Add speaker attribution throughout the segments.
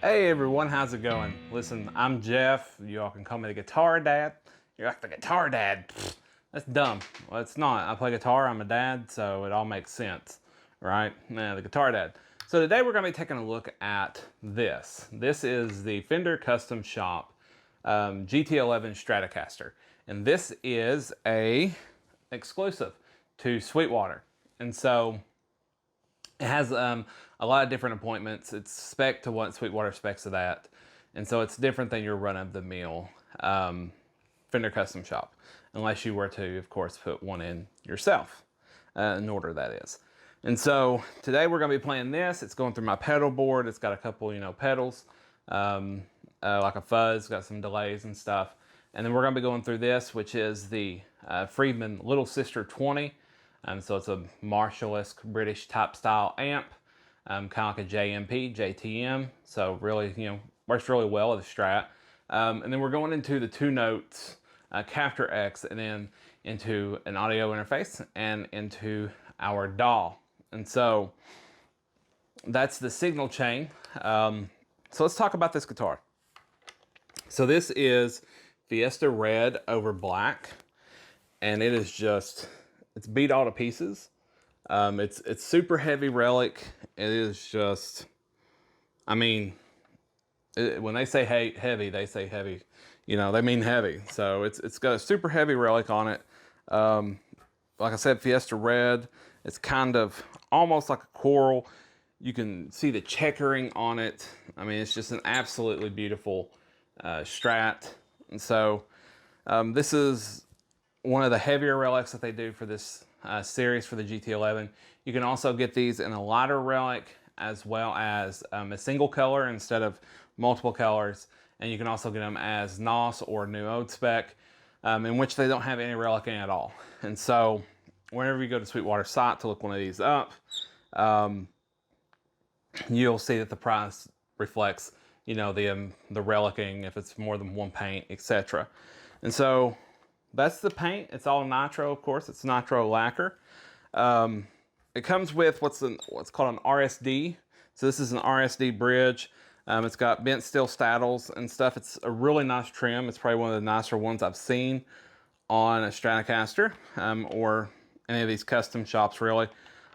Speaker 1: Hey everyone, how's it going? Listen, I'm Jeff. You all can call me the guitar dad. You're like, the guitar dad? Pfft, that's dumb. Well, it's not. I play guitar, I'm a dad, so it all makes sense, right? Yeah, the guitar dad. So today we're going to be taking a look at this. This is the Fender Custom Shop GT-11 Stratocaster. And this is a exclusive to Sweetwater. And so it has a lot of different appointments. It's spec to what Sweetwater specs of that. And so it's different than your run-of-the-mill Fender Custom Shop. Unless you were to, of course, put one in yourself. In order, that is. And so today we're going to be playing this. It's going through my pedal board. It's got a couple, pedals. Like a fuzz, got some delays and stuff. And then we're going to be going through this, which is the Friedman Little Sister 20. So it's a Marshall-esque British type style amp, kind of like a JMP, JTM. So really, works really well with a Strat. And then we're going into the two notes, Capture X, and then into an audio interface and into our DAW. And so that's the signal chain. So let's talk about this guitar. So this is Fiesta Red over Black, and it is just, it's beat all to pieces. It's super heavy relic. It is just, I mean, when they say heavy, they say heavy. They mean heavy. So it's got a super heavy relic on it. Like I said, Fiesta Red. It's kind of almost like a coral. You can see the checkering on it. I mean, it's just an absolutely beautiful Strat. And so this is one of the heavier relics that they do for this series for the GT-11. You can also get these in a lighter relic as well as a single color instead of multiple colors. And you can also get them as NOS or New Ode spec, in which they don't have any relicing at all. And so whenever you go to Sweetwater site to look one of these up, you'll see that the price reflects, the relicing, if it's more than one paint, etc. And so that's the paint. It's all nitro, of course. It's nitro lacquer. It comes with what's called an RSD. So this is an RSD bridge. It's got bent steel staddles and stuff. It's a really nice trim. It's probably one of the nicer ones I've seen on a Stratocaster or any of these custom shops, really.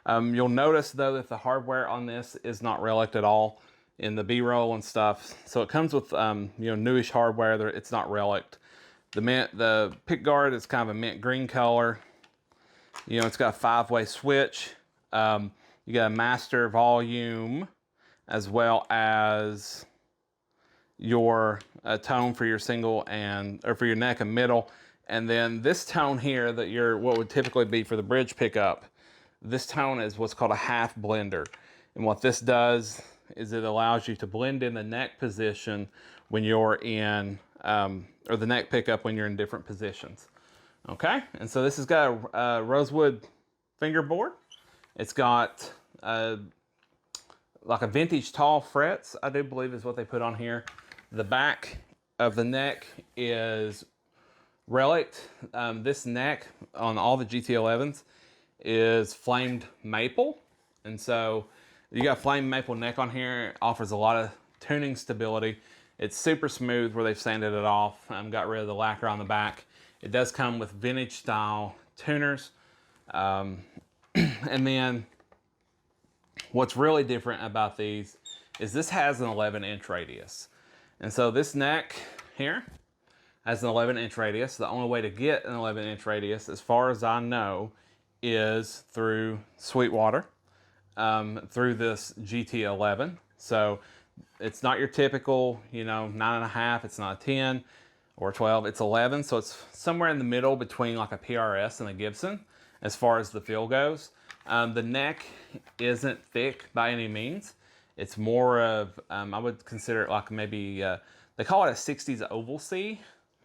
Speaker 1: You'll notice, though, that the hardware on this is not reliced at all in the B-roll and stuff. So it comes with, newish hardware. It's not reliced. The pick guard is kind of a mint green color. It's got a 5-way switch. You got a master volume as well as your tone for your single or for your neck and middle. And then this tone here that what would typically be for the bridge pickup, this tone is what's called a half blender. And what this does is it allows you to blend in the neck position when you're in, or the neck pickup when you're in different positions. Okay, and so this has got a Rosewood fingerboard. It's got like a vintage tall frets, I do believe is what they put on here. The back of the neck is reliced. This neck on all the GT-11s is flamed maple. And so you got flame maple neck on here. It offers a lot of tuning stability. It's super smooth where they've sanded it off. Got rid of the lacquer on the back. It does come with vintage style tuners. And then what's really different about these is this has an 11-inch radius. And so this neck here has an 11-inch radius. The only way to get an 11-inch radius, as far as I know, is through Sweetwater, through this GT-11. So it's not your typical, 9.5, it's not a 10 or 12, it's 11. So it's somewhere in the middle between like a PRS and a Gibson as far as the feel goes. The neck isn't thick by any means. It's more of, I would consider it like maybe, they call it a 60s oval C,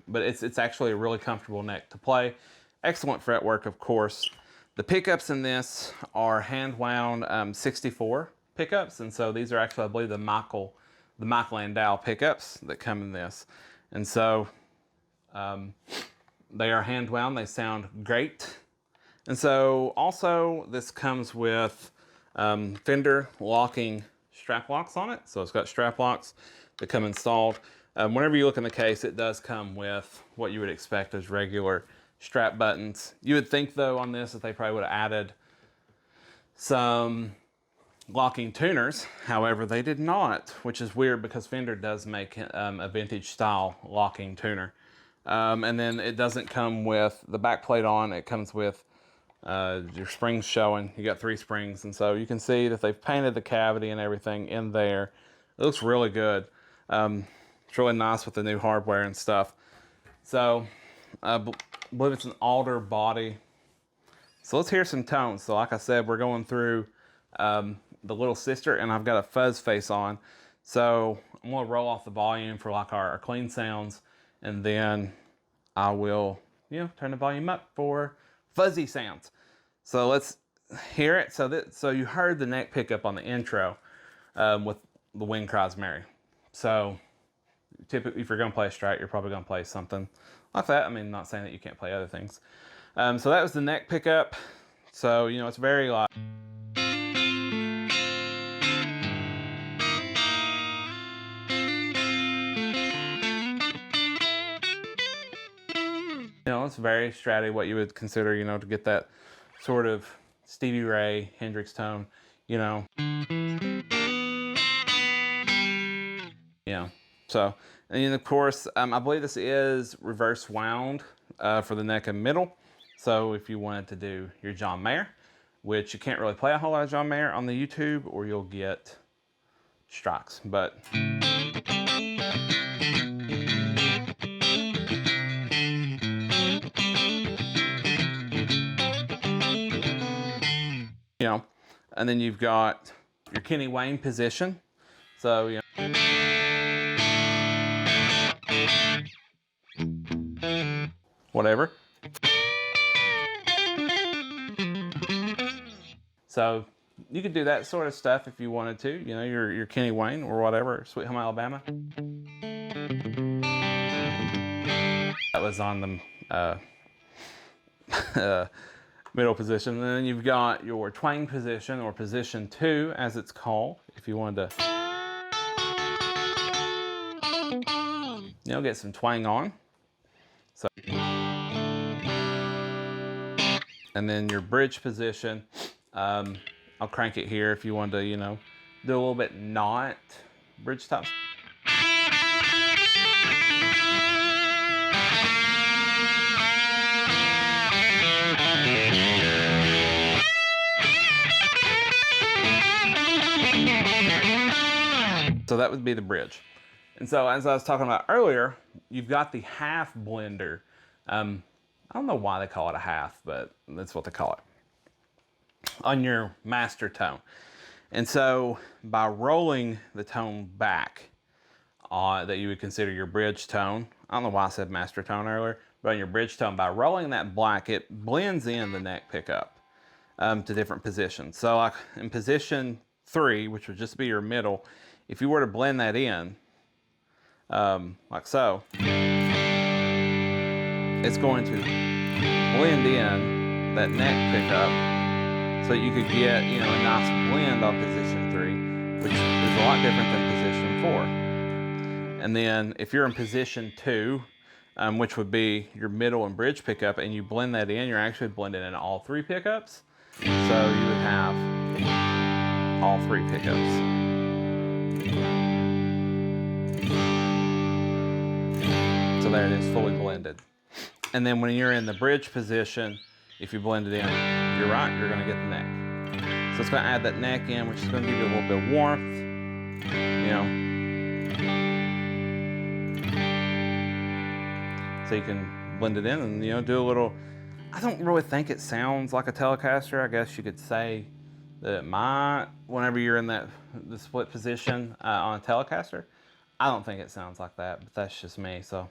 Speaker 1: but it's actually a really comfortable neck to play. Excellent fretwork, of course. The pickups in this are hand-wound 64 pickups, and so these are actually, I believe, the Michael Landau pickups that come in this. And so they are hand-wound. They sound great. And so also this comes with Fender locking strap locks on it. So it's got strap locks that come installed. Whenever you look in the case, it does come with what you would expect as regular strap buttons. You would think though on this that they probably would have added some locking tuners. However, they did not, which is weird because Fender does make a vintage style locking tuner. And then it doesn't come with the back plate on. It comes with your springs showing. You got 3 springs, and so you can see that they've painted the cavity and everything in there. It looks really good. It's really nice with the new hardware and stuff. So I believe it's an alder body. So let's hear some tones. So like I said, we're going through the little sister, and I've got a fuzz face on. So I'm gonna roll off the volume for like our clean sounds, and then I will, turn the volume up for fuzzy sounds. So let's hear it. So you heard the neck pickup on the intro with the Wind Cries Mary. So typically, if you're gonna play a Strat, you're probably gonna play something like that. I mean, not saying that you can't play other things. So that was the neck pickup. So, it's very like, it's very Stratty, what you would consider, to get that sort of Stevie Ray, Hendrix tone, So, and then of course, I believe this is reverse wound for the neck and middle. So if you wanted to do your John Mayer, which you can't really play a whole lot of John Mayer on the YouTube, or you'll get strikes, but. And then you've got your Kenny Wayne position. So, whatever. So you could do that sort of stuff if you wanted to, your Kenny Wayne or whatever, Sweet Home Alabama. That was on the middle position. And then you've got your twang position, or position 2 as it's called, if you wanted to, get some twang on. So, and then your bridge position, I'll crank it here if you want to, do a little bit not bridge tops. So that would be the bridge. And so as I was talking about earlier, you've got the half blender. I don't know why they call it a half, but that's what they call it, on your master tone. And so by rolling the tone back, that you would consider your bridge tone, I don't know why I said master tone earlier, but on your bridge tone, by rolling that black, it blends in the neck pickup to different positions. So like in position 3, which would just be your middle, if you were to blend that in, like so, it's going to blend in that neck pickup so you could get, a nice blend on position 3, which is a lot different than position 4. And then if you're in position 2, which would be your middle and bridge pickup, and you blend that in, you're actually blending in all 3 pickups. So you would have all 3 pickups. So there it is, fully blended. And then when you're in the bridge position, if you blend it in, you're right, you're gonna get the neck. So it's gonna add that neck in, which is gonna give you a little bit of warmth, So you can blend it in and, do a little, I don't really think it sounds like a Telecaster. I guess you could say that it might, whenever you're in the split position on a Telecaster. I don't think it sounds like that, but that's just me, so.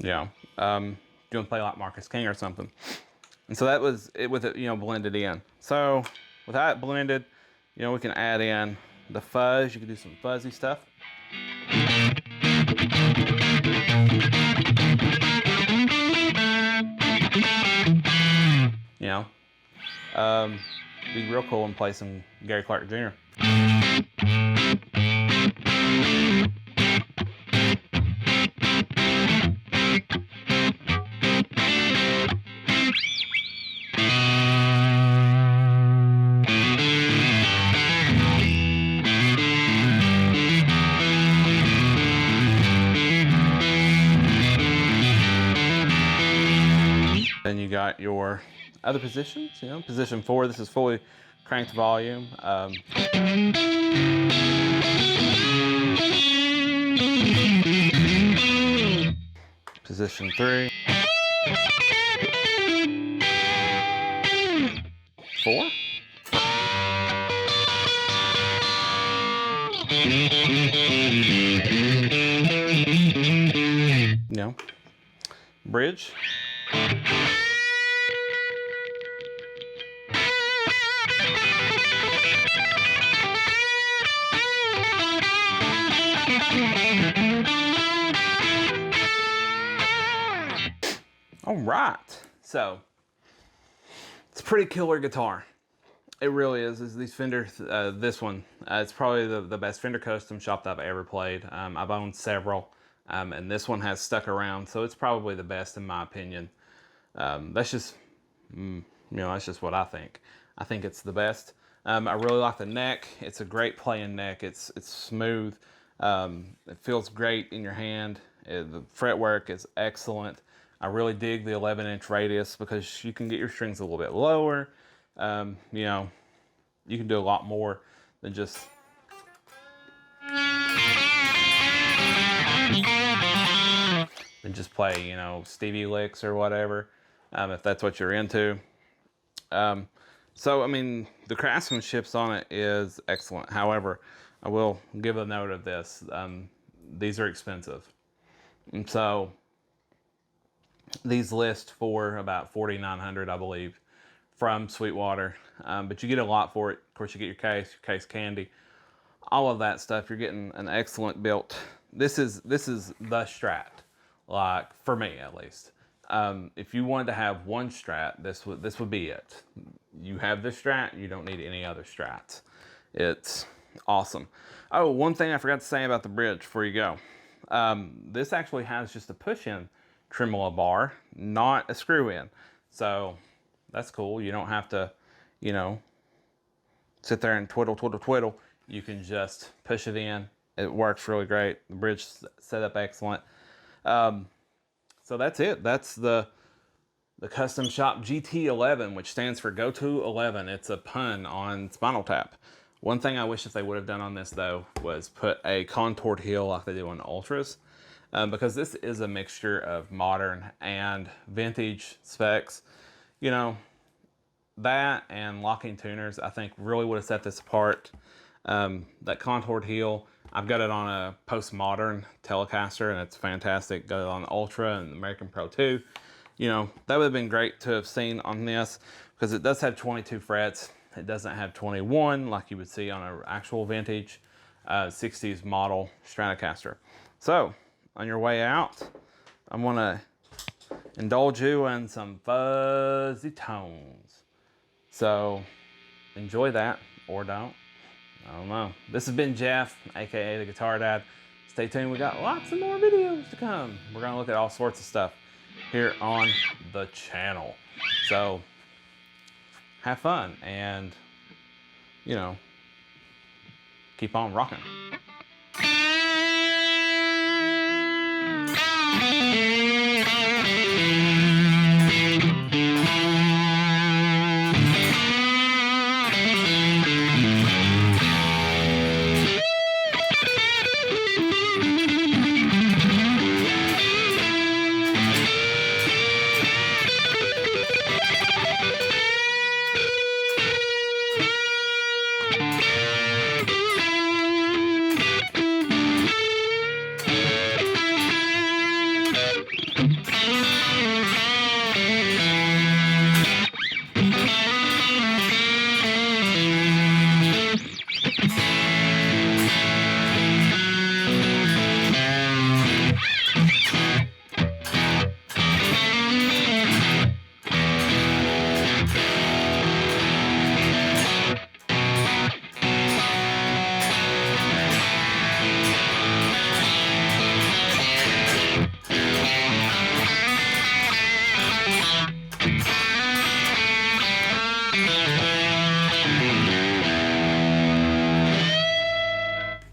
Speaker 1: You know, you want to play like Marcus King or something. And so that was it with it, you know, blended in. So with that blended, you know, we can add in the fuzz. You can do some fuzzy stuff. You know, be real cool and play some Gary Clark Jr. Then you got your other positions, you know, position 4, this is fully cranked volume. Position 3. 4. You know, bridge. All right, so it's a pretty killer guitar. It really is. These Fender, this one, it's probably the best Fender custom shop that I've ever played. I've owned several, and this one has stuck around, so it's probably the best in my opinion. That's just, you know, that's just what I think. I think it's the best. I really like the neck. It's a great playing neck. It's smooth. It feels great in your hand. The fretwork is excellent. I really dig the 11-inch radius because you can get your strings a little bit lower. You know, you can do a lot more than just play, you know, Stevie licks or whatever, if that's what you're into. So, I mean, the craftsmanship on it is excellent. However, I will give a note of this. These are expensive. And so, these list for about $4,900, I believe, from Sweetwater. But you get a lot for it. Of course, you get your case candy, all of that stuff. You're getting an excellent built. This is the Strat, like for me at least. If you wanted to have one Strat, this would be it. You have this Strat, you don't need any other Strats. It's awesome. Oh, one thing I forgot to say about the bridge before you go. This actually has just a push-in tremolo bar, not a screw-in. So that's cool. You don't have to, you know, sit there and twiddle. You can just push it in. It works really great. The bridge set up excellent. So that's it. That's the Custom Shop GT-11, which stands for Go To 11. It's a pun on Spinal Tap. One thing I wish that they would have done on this though was put a contoured heel like they do on the Ultras, because this is a mixture of modern and vintage specs. You know, that and locking tuners, I think really would have set this apart. That contoured heel, I've got it on a postmodern Telecaster and it's fantastic. Got it on the Ultra and the American Pro 2. You know, that would have been great to have seen on this because it does have 22 frets. It doesn't have 21 like you would see on an actual vintage 60s model Stratocaster. So, on your way out, I'm gonna indulge you in some fuzzy tones. So, enjoy that or don't. I don't know. This has been Jeff, aka the Guitar Dad. Stay tuned, we got lots of more videos to come. We're gonna look at all sorts of stuff here on the channel. So, have fun and, you know, keep on rocking.